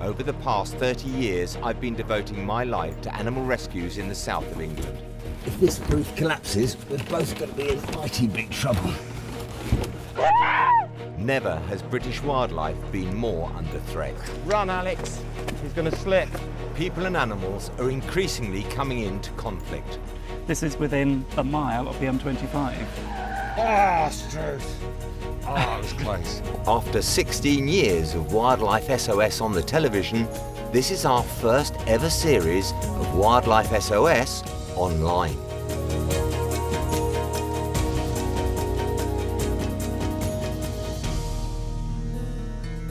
Over the past 30 years, I've been devoting my life to animal rescues in the south of England. If this booth collapses, we're both going to be in mighty big trouble. Never has British wildlife been more under threat. Run, Alex. He's going to slip. People and animals are increasingly coming into conflict. This is within a mile of the M25. Ah, Struth. Ah, it was close. After 16 years of Wildlife SOS on the television, this is our first ever series of Wildlife SOS online.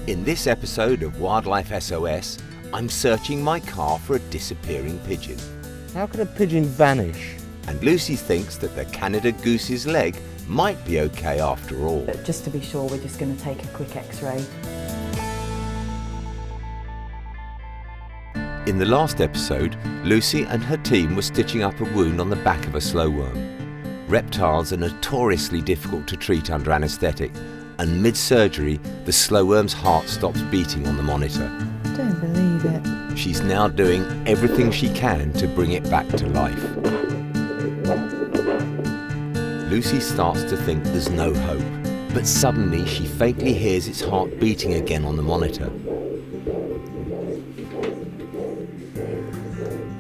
In this episode of Wildlife SOS, I'm searching my car for a disappearing pigeon. How could a pigeon vanish? And Lucy thinks that the Canada Goose's leg might be okay after all. But just to be sure, we're just going to take a quick x-ray. In the last episode, Lucy and her team were stitching up a wound on the back of a slow worm. Reptiles are notoriously difficult to treat under anaesthetic, and mid-surgery, the slow worm's heart stops beating on the monitor. Don't believe it. She's now doing everything she can to bring it back to life. Lucy starts to think there's no hope, but suddenly she faintly hears its heart beating again on the monitor.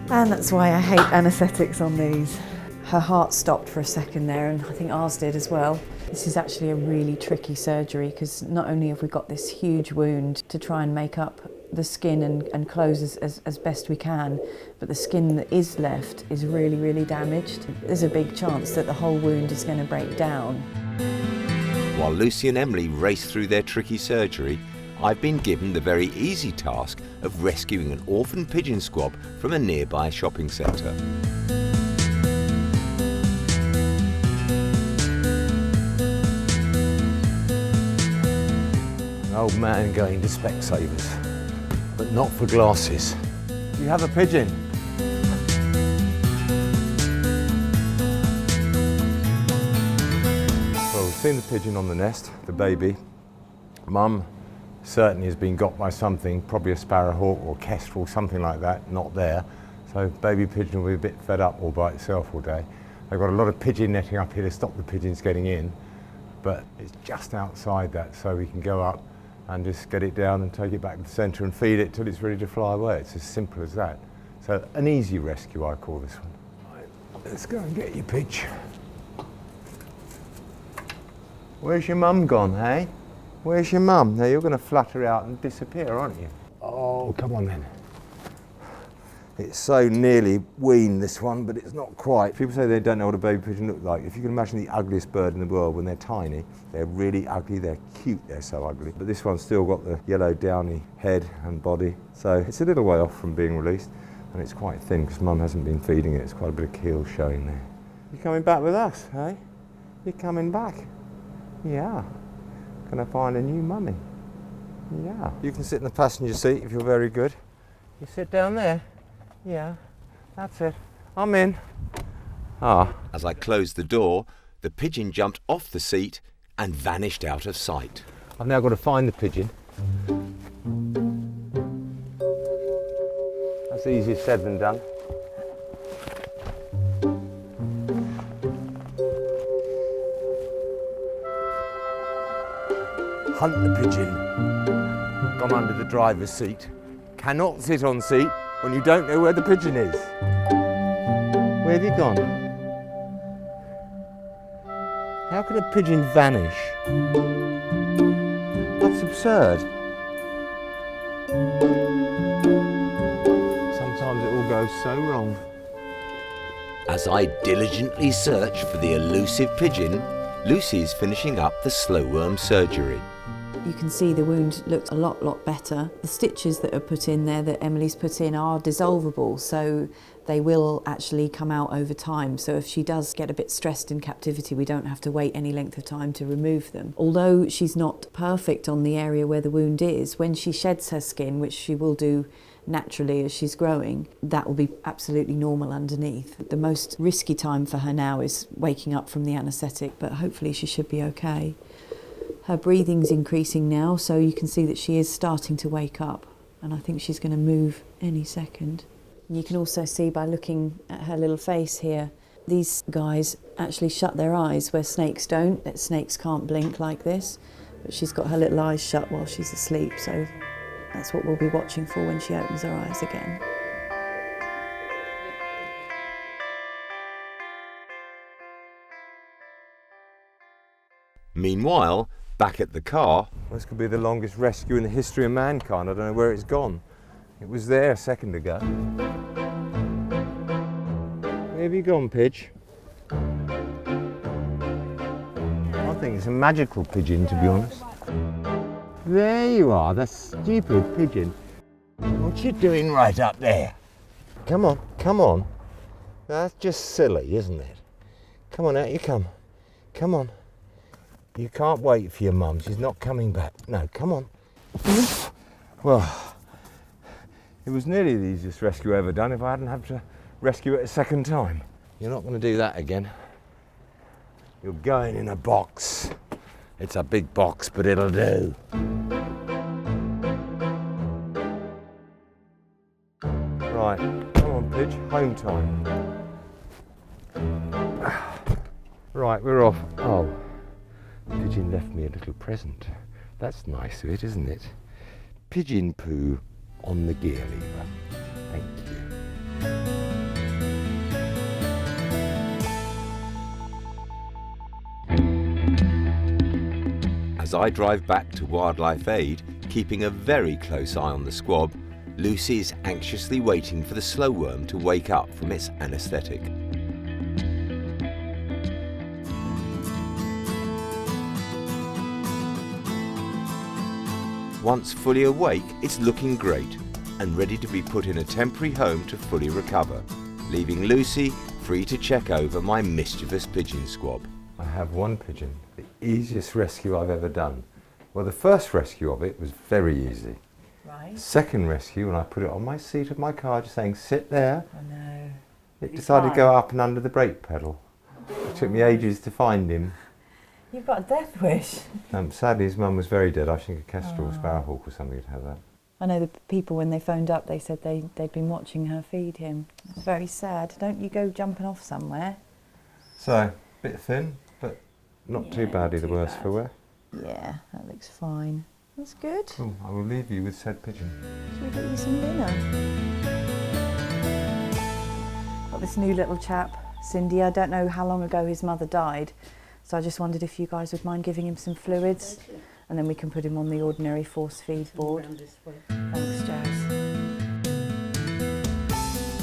And that's why I hate anaesthetics on these. Her heart stopped for a second there, and I think ours did as well. This is actually a really tricky surgery because not only have we got this huge wound to try and make up the skin and close as best we can, but the skin that is left is really, really damaged. There's a big chance that the whole wound is going to break down. While Lucy and Emily race through their tricky surgery, I've been given the very easy task of rescuing an orphan pigeon squab from a nearby shopping centre. An old man going to Specsavers, but not for glasses. You have a pigeon. Well, we've seen the pigeon on the nest, the baby. Mum certainly has been got by something, probably a sparrowhawk or kestrel, something like that, not there. So baby pigeon will be a bit fed up all by itself all day. They've got a lot of pigeon netting up here to stop the pigeons getting in, but it's just outside that, so we can go up and just get it down and take it back to the centre and feed it till it's ready to fly away. It's as simple as that. So an easy rescue, I call this one. Right, let's go and get your pitch. Where's your mum gone, hey? Where's your mum? Now you're going to flutter out and disappear, aren't you? Oh, come on then. It's so nearly weaned, this one, but it's not quite. People say they don't know what a baby pigeon looks like. If you can imagine the ugliest bird in the world when they're tiny, they're really ugly, they're cute, they're so ugly. But this one's still got the yellow downy head and body, so it's a little way off from being released, and it's quite thin because Mum hasn't been feeding it. It's quite a bit of keel showing there. You coming back with us, hey? You're coming back? Yeah. Gonna find a new mummy? Yeah. You can sit in the passenger seat if you're very good. You sit down there? Yeah, that's it. I'm in. Ah. As I closed the door, the pigeon jumped off the seat and vanished out of sight. I've now got to find the pigeon. That's easier said than done. Hunt the pigeon. Gone under the driver's seat. Cannot sit on seat when you don't know where the pigeon is. Where have you gone? How can a pigeon vanish? That's absurd. Sometimes it all goes so wrong. As I diligently search for the elusive pigeon, Lucy's finishing up the slow worm surgery. You can see the wound looked a lot better. The stitches that are put in there that Emily's put in are dissolvable, so they will actually come out over time. So if she does get a bit stressed in captivity, we don't have to wait any length of time to remove them. Although she's not perfect on the area where the wound is, when she sheds her skin, which she will do naturally as she's growing, that will be absolutely normal underneath. The most risky time for her now is waking up from the anaesthetic, but hopefully she should be okay. Her breathing's increasing now, so you can see that she is starting to wake up. and I think she's going to move any second. And you can also see by looking at her little face here, these guys actually shut their eyes where snakes don't. That snakes can't blink like this, but she's got her little eyes shut while she's asleep, so that's what we'll be watching for when she opens her eyes again. Meanwhile, back at the car, This could be the longest rescue in the history of mankind. I don't know where it's gone. It was there a second ago. Where have you gone, Pidge? I think it's a magical pigeon, to be honest. There you are, that stupid pigeon. What you doing right up there? Come on, come on. That's just silly, isn't it? Come on, out you come. Come on. You can't wait for your mum. She's not coming back. No, come on. Well, it was nearly the easiest rescue ever done if I hadn't had to rescue it a second time. You're not going to do that again. You're going in a box. It's a big box, but it'll do. Right, come on, Pidge. Home time. Right, we're off. Oh. Pigeon left me a little present. That's nice of it, isn't it? Pigeon poo on the gear lever. Thank you. as I drive back to Wildlife Aid, keeping a very close eye on the squab, Lucy is anxiously waiting for the slow worm to wake up from its anaesthetic. Once fully awake, it's looking great and ready to be put in a temporary home to fully recover, leaving Lucy free to check over my mischievous pigeon squab. I have one pigeon, the easiest rescue I've ever done. Well, the first rescue of it was very easy. Right. Second rescue, when I put it on my seat of my car, just saying, sit there, I know. it decided to go up and under the brake pedal. It took me ages to find him. You've got a death wish. Sadly, his mum was very dead. I think a kestrel sparrowhawk or something had had that. I know the people, when they phoned up, they said they'd been watching her feed him. It's very sad. Don't you go jumping off somewhere? So, a bit thin, but not too badly the worse for wear. Yeah, that looks fine. That's good. Oh, I will leave you with said pigeon. Should we get you some dinner? Got this new little chap, Cindy. I don't know how long ago his mother died, so I just wondered if you guys would mind giving him some fluids, and then we can put him on the ordinary force feed board. Thanks, Jazz.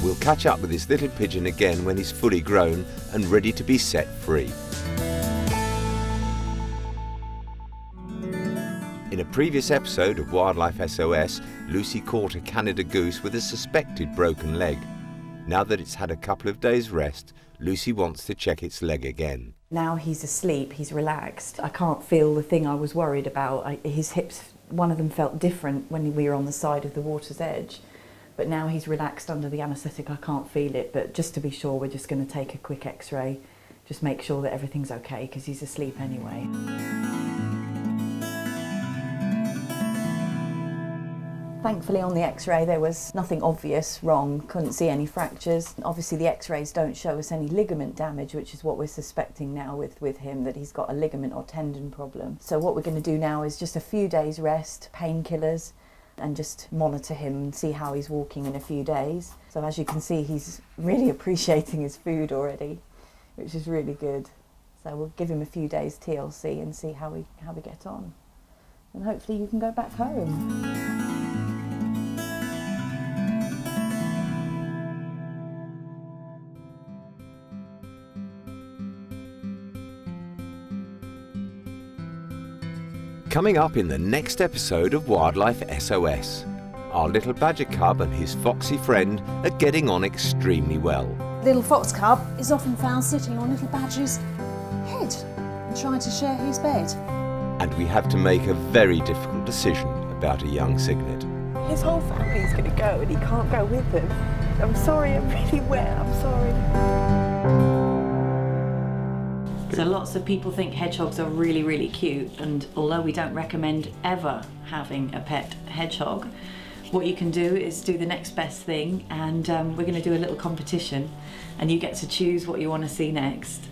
We'll catch up with this little pigeon again when he's fully grown and ready to be set free. In a previous episode of Wildlife SOS, Lucy caught a Canada goose with a suspected broken leg. Now that it's had a couple of days' rest, Lucy wants to check its leg again. Now he's asleep, he's relaxed. I can't feel the thing I was worried about. His hips, one of them felt different when we were on the side of the water's edge. But now he's relaxed under the anaesthetic, I can't feel it. But just to be sure, we're just going to take a quick x-ray. Just make sure that everything's okay, because he's asleep anyway. Thankfully on the x-ray there was nothing obvious wrong, couldn't see any fractures. Obviously the x-rays don't show us any ligament damage, which is what we're suspecting now with him, that he's got a ligament or tendon problem. So what we're going to do now is just a few days rest, painkillers, and just monitor him and see how he's walking in a few days. So as you can see, he's really appreciating his food already, which is really good. So we'll give him a few days TLC and see how we get on. And hopefully you can go back home. Coming up in the next episode of Wildlife SOS, our little badger cub and his foxy friend are getting on extremely well. Little fox cub is often found sitting on little badger's head and trying to share his bed. And we have to make a very difficult decision about a young cygnet. His whole family's going to go and he can't go with them. I'm sorry, I'm really wet, I'm sorry. So lots of people think hedgehogs are really, really cute, and although we don't recommend ever having a pet hedgehog, What you can do is do the next best thing, and we're going to do a little competition, and you get to choose what you want to see next.